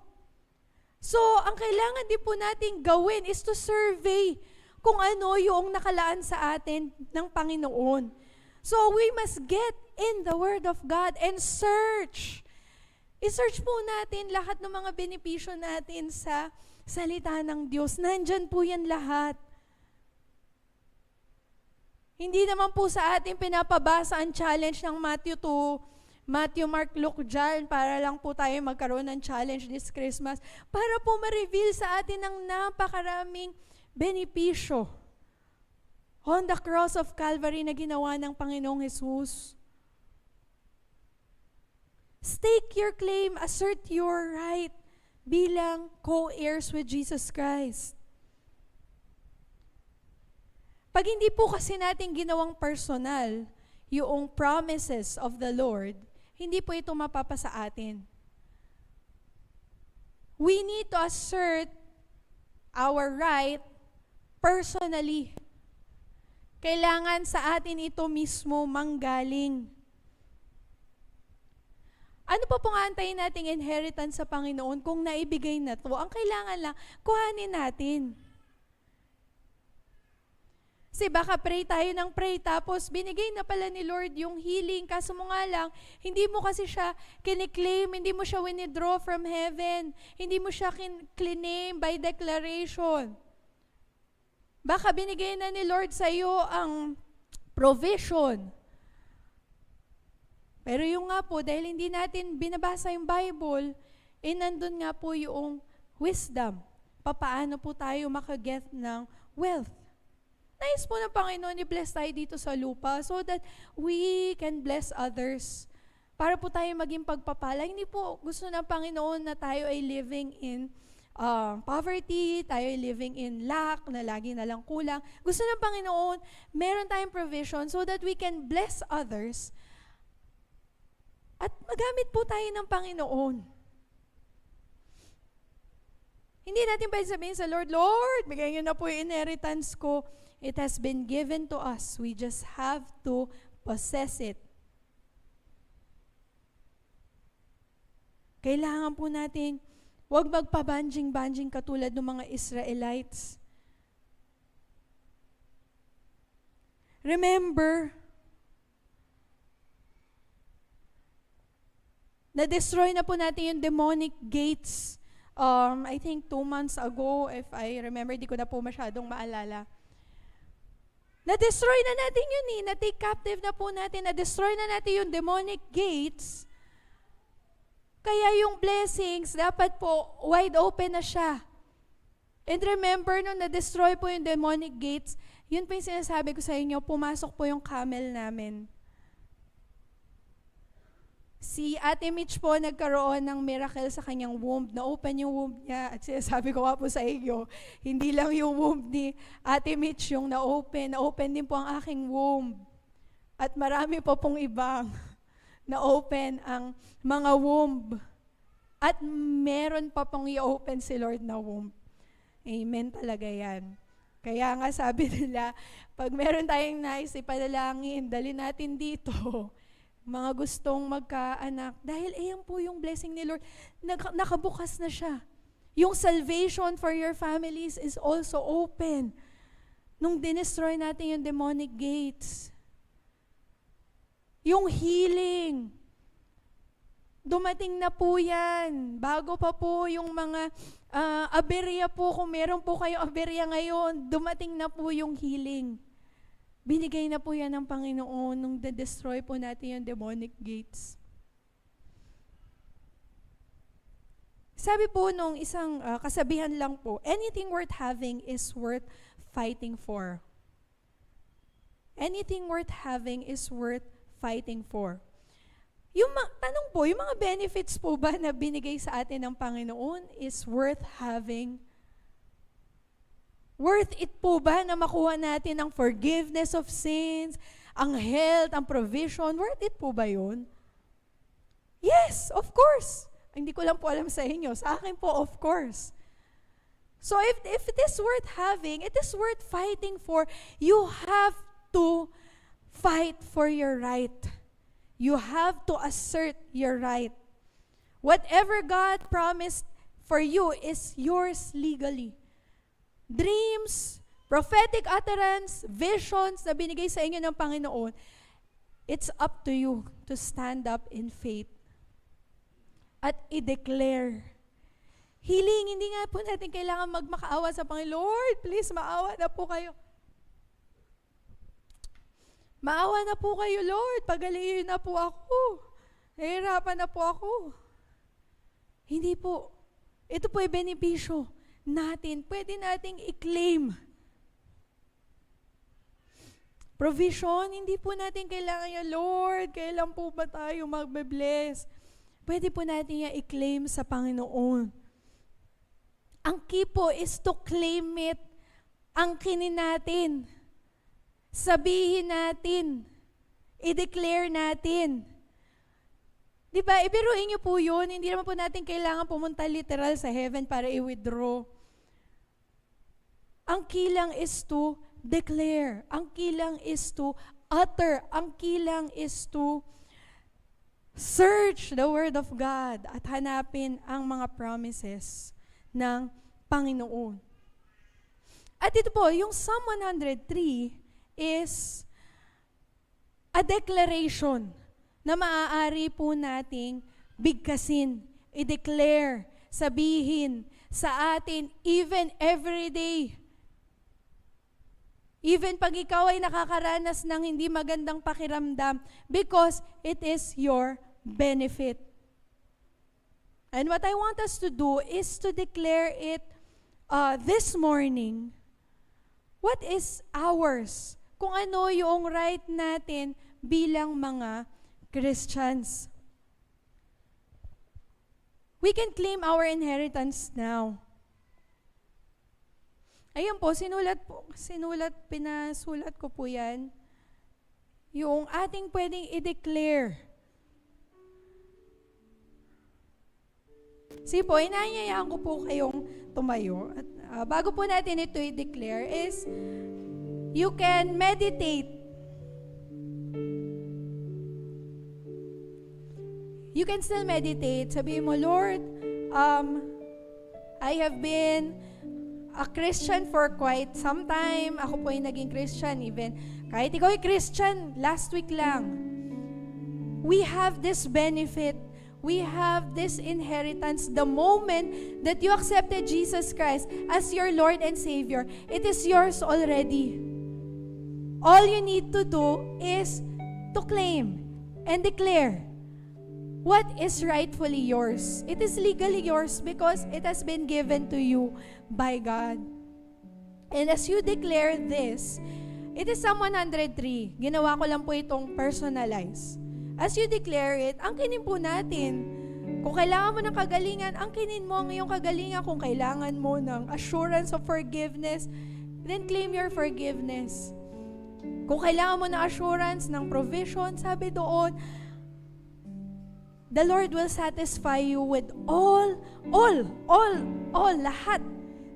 [SPEAKER 1] So, ang kailangan din po natin gawin is to survey kung ano yung nakalaan sa atin ng Panginoon. So, we must get in the Word of God and search. I-search po natin lahat ng mga benepisyo natin sa salita ng Diyos. Nandyan po yan lahat. Hindi naman po sa atin pinapabasa ang challenge ng Matthew, Mark, Luke, John para lang po tayo magkaroon ng challenge this Christmas para po ma-reveal sa atin ang napakaraming benepisyo on the cross of Calvary na ginawa ng Panginoong Jesus. Stake your claim, assert your right bilang co-heirs with Jesus Christ. Pag hindi po kasi natin ginawang personal yung promises of the Lord, hindi po ito mapapasa atin. We need to assert our right personally. Kailangan sa atin ito mismo manggaling. Ano pa pong antayin nating inheritance sa Panginoon kung naibigay na to? Ang kailangan lang, kuhanin natin. Kasi baka pray tayo ng pray, tapos binigay na pala ni Lord yung healing, kaso mo nga lang, hindi mo kasi siya kiniklaim, hindi mo siya withdraw from heaven, hindi mo siya claim by declaration. Baka binigay na ni Lord sa iyo ang provision. Pero yung nga po, dahil hindi natin binabasa yung Bible, nandun nga po yung wisdom. Papaano po tayo makaget ng wealth. Nais po ng Panginoon, i-bless tayo dito sa lupa so that we can bless others. Para po tayo maging pagpapala. Hindi po gusto ng Panginoon na tayo ay living in poverty, tayo ay living in lack, na lagi na lang kulang. Gusto ng Panginoon, meron tayong provision so that we can bless others at magamit po tayo ng Panginoon. Hindi natin pwede sabihin sa Lord, Lord, bigay niyo na po yung inheritance ko. It has been given to us. We just have to possess it. Kailangan po natin Huwag magpabanjing-banjing katulad ng mga Israelites. Remember, na-destroy na po natin yung demonic gates. I think 2 months ago, if I remember, di ko na po masyadong maalala. Na-destroy na natin yun na-take captive na po natin, na-destroy na natin yung demonic gates. Kaya yung blessings, dapat po wide open na siya. And remember, nung na-destroy po yung demonic gates, yun po yung sinasabi ko sa inyo, pumasok po yung camel namin. Si Ate Mitch po nagkaroon ng miracle sa kanyang womb. Na-open yung womb niya. At sinasabi ko nga po sa inyo, hindi lang yung womb ni Ate Mitch yung na-open. Na-open din po ang aking womb. At marami po pong ibang na-open ang mga womb. At meron pa pong i-open si Lord na womb. Amen talaga yan. Kaya nga sabi nila, pag meron tayong nais ipanalangin, dali natin dito. Mga gustong magkaanak. Dahil ayan po yung blessing ni Lord. Nakabukas na siya. Yung salvation for your families is also open. Nung dinestroy natin yung demonic gates. Yung healing. Dumating na po yan. Bago pa po yung mga aberya po, kung meron po kayong aberya ngayon, dumating na po yung healing. Binigay na po yan ng Panginoon nung de-destroy po natin yung demonic gates. Sabi po nung isang kasabihan lang po, anything worth having is worth fighting for. Anything worth having is worth fighting for. Yung tanong po, yung mga benefits po ba na binigay sa atin ng Panginoon is worth having? Worth it po ba na makuha natin ang forgiveness of sins, ang health, ang provision? Worth it po ba yun? Yes, of course. Hindi ko lang po alam sa inyo. Sa akin po, of course. So if it is worth having, it is worth fighting for. You have to fight for your right. You have to assert your right. Whatever God promised for you is yours legally. Dreams, prophetic utterance, visions na binigay sa inyo ng Panginoon, it's up to you to stand up in faith at i-declare. Healing, hindi nga po natin kailangan magmakaawa sa Panginoon. Lord, please, maawa na po kayo. Maawa na po kayo, Lord. Pagaliin na po ako. Nahihirapan na po ako. Hindi po. Ito po ay benepisyo natin. Pwede nating i-claim. Provision, hindi po natin kailangan yan, Lord, kailan po ba tayo magbe-bless? Pwede po natin yan i-claim sa Panginoon. Ang key po is to claim it. Angkinin natin. Sabihin natin. I-declare natin. Di ba? Ibiruin niyo po yun. Hindi naman po natin kailangan pumunta literal sa heaven para i-withdraw. Ang key lang is to declare. Ang key lang is to utter. Ang key lang is to search the Word of God at hanapin ang mga promises ng Panginoon. At ito po, yung Psalm 103 is a declaration na maaari po nating bigkasin, i-declare, sabihin sa atin, even every day. Even pag ikaw ay nakakaranas ng hindi magandang pakiramdam, because it is your benefit. And what I want us to do is to declare it this morning. What is ours? Kung ano yung right natin bilang mga Christians. We can claim our inheritance now. Ayun po, pinasulat ko po yan. Yung ating pwedeng i-declare. Sige po, inanyayaan ko po kayong tumayo. At bago po natin ito i-declare is, you can meditate. You can still meditate. Sabihin mo, Lord, I have been a Christian for quite some time. Ako po ay naging Christian even kahit ikaw ay Christian, last week lang. We have this benefit. We have this inheritance. The moment that you accepted Jesus Christ as your Lord and Savior, it is yours already. All you need to do is to claim and declare what is rightfully yours. It is legally yours because it has been given to you by God. And as you declare this, it is Psalm 103. Ginawa ko lang po itong personalize. As you declare it, angkinin po natin. Kung kailangan mo ng kagalingan, angkinin mo ang iyong kagalingan. Kung kailangan mo ng assurance of forgiveness, then claim your forgiveness. Kung kailangan mo ng assurance ng provision, sabi doon, the Lord will satisfy you with all, lahat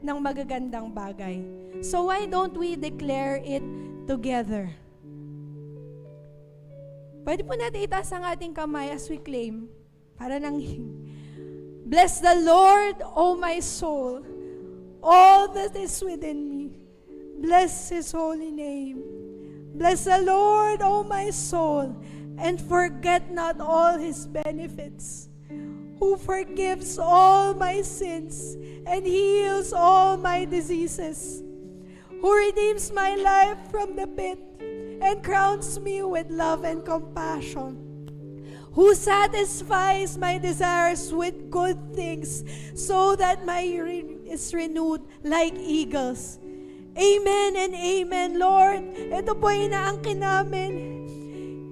[SPEAKER 1] ng magagandang bagay. So why don't we declare it together? Pwede po natin itaas ang ating kamay as we claim. Para nang bless the Lord, O my soul, all that is within me. Bless His holy name. Bless the Lord, O my soul, and forget not all His benefits, who forgives all my sins and heals all my diseases, who redeems my life from the pit and crowns me with love and compassion, who satisfies my desires with good things so that my is renewed like eagles. Amen and amen, Lord. Ito po inaangkin namin.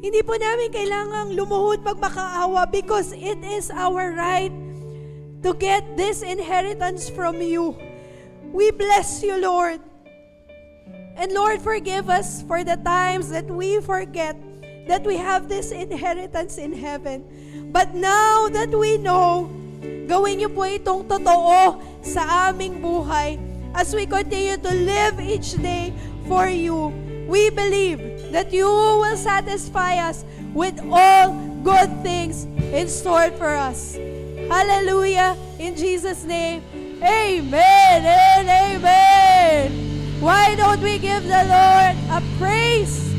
[SPEAKER 1] Hindi po namin kailangang lumuhod pag makaawa because it is our right to get this inheritance from you. We bless you, Lord. And Lord, forgive us for the times that we forget that we have this inheritance in heaven. But now that we know, gawin niyo po itong totoo sa aming buhay as we continue to live each day for you. We believe that you will satisfy us with all good things in store for us. Hallelujah. In Jesus' name, amen and amen. Why don't we give the Lord a praise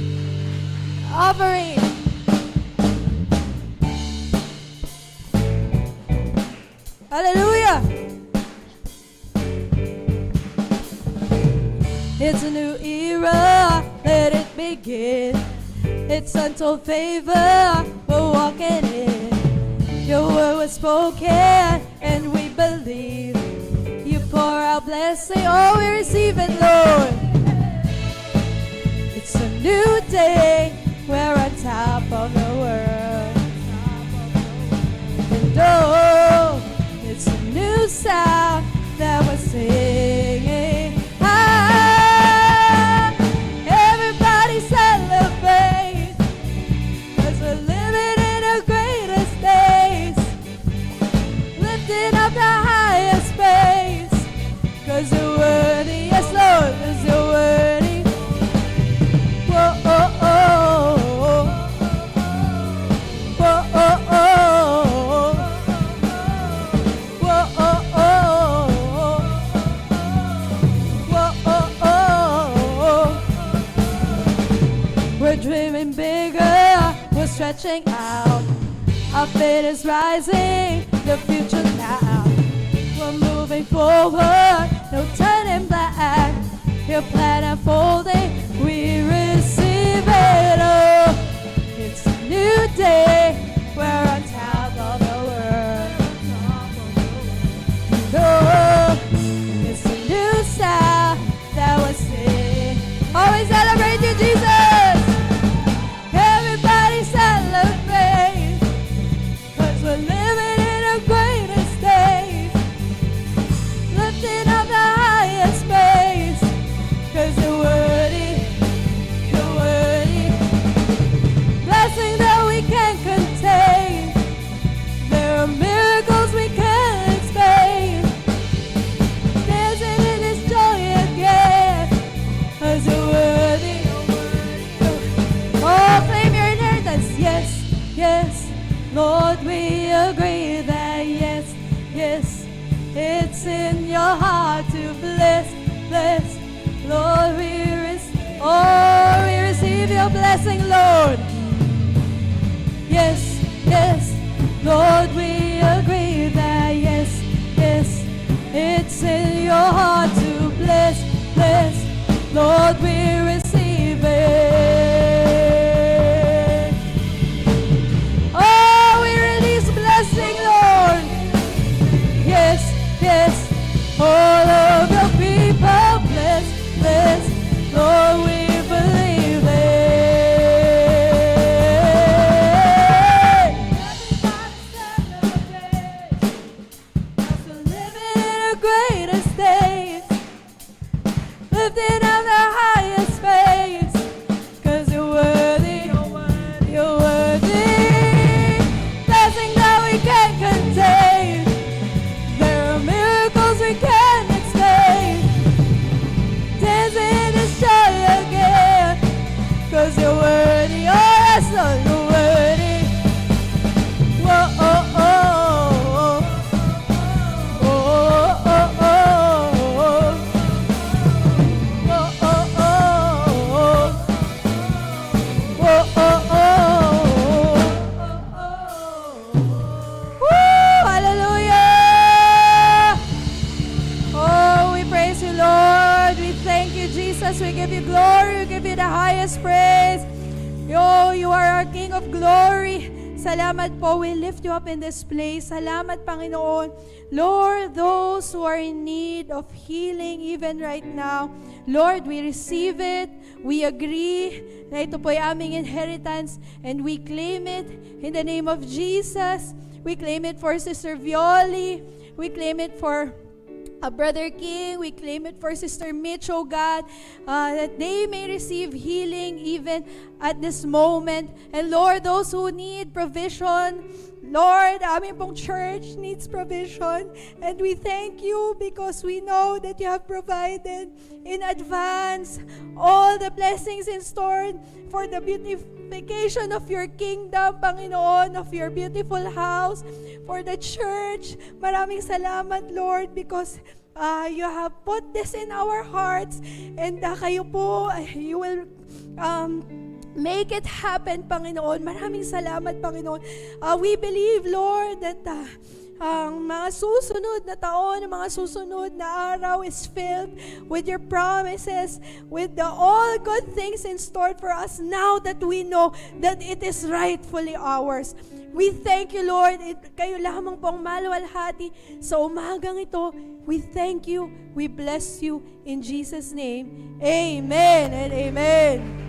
[SPEAKER 1] offering? Hallelujah! It's a new era, let it begin. It's untold favor, we're walking in. Your word was spoken, and we believe. You pour out blessing, oh, we receive it, Lord. It's a new day, we're on top of the world. And oh, it's a new sound that we're singing. Ah, everybody celebrate, 'cause we're living in the greatest days, lifting up the highest praise. 'Cause you're worthy, yes Lord, 'cause you're worthy. Whoa, oh, oh, oh. Whoa, oh, oh. Whoa, oh, oh. Whoa, oh, oh. We're dreaming bigger, we're stretching out. Our faith is rising, the future now. We're moving forward, no turning back. Your plan unfolding, we receive it all. It's a new day, we're on top of the world. Oh, it's a new sound that we sing. Always celebrate you, Jesus. Everybody celebrate, 'cause we're living in the greatest days, lifting up the highest praise, 'cause you're worthy. your blessing, Lord. Yes, yes, Lord, we agree that yes, yes, it's in your heart to bless, bless, Lord, we receive it. Oh, we release blessing, Lord. Yes, yes, all of your people, bless, bless, Lord, we believe it. Greatest days, lifting up the highest faith, 'cause you're worthy, you're worthy, blessing that we can't contain, there are miracles we can't explain, dancing to show you again, 'cause you're worthy, oh yes, Lord, you're worthy, whoa, oh, oh. We give you glory, we give you the highest praise. You are our King of glory. Salamat po, we lift you up in this place. Salamat, Panginoon. Lord, those who are in need of healing even right now, Lord, we receive it. We agree na ito po ay aming inheritance and we claim it in the name of Jesus. We claim it for Sister Violi. We claim it for Brother King, we claim it for Sister Mitch, oh God, that they may receive healing even at this moment. And Lord, those who need provision, Lord, aming pong church needs provision. And we thank you because we know that you have provided in advance all the blessings in store for the beautification of your kingdom, Panginoon, of your beautiful house, for the church. Maraming salamat, Lord, because you have put this in our hearts and kayo po, you will make it happen, Panginoon. Maraming salamat, Panginoon. We believe, Lord, that ang mga susunod na taon, ang mga susunod na araw is filled with your promises, with the all good things in store for us now that we know that it is rightfully ours. We thank you, Lord. Kayo lamang po ang maluwalhati sa umagang ito. We thank you. We bless you in Jesus' name. Amen and amen.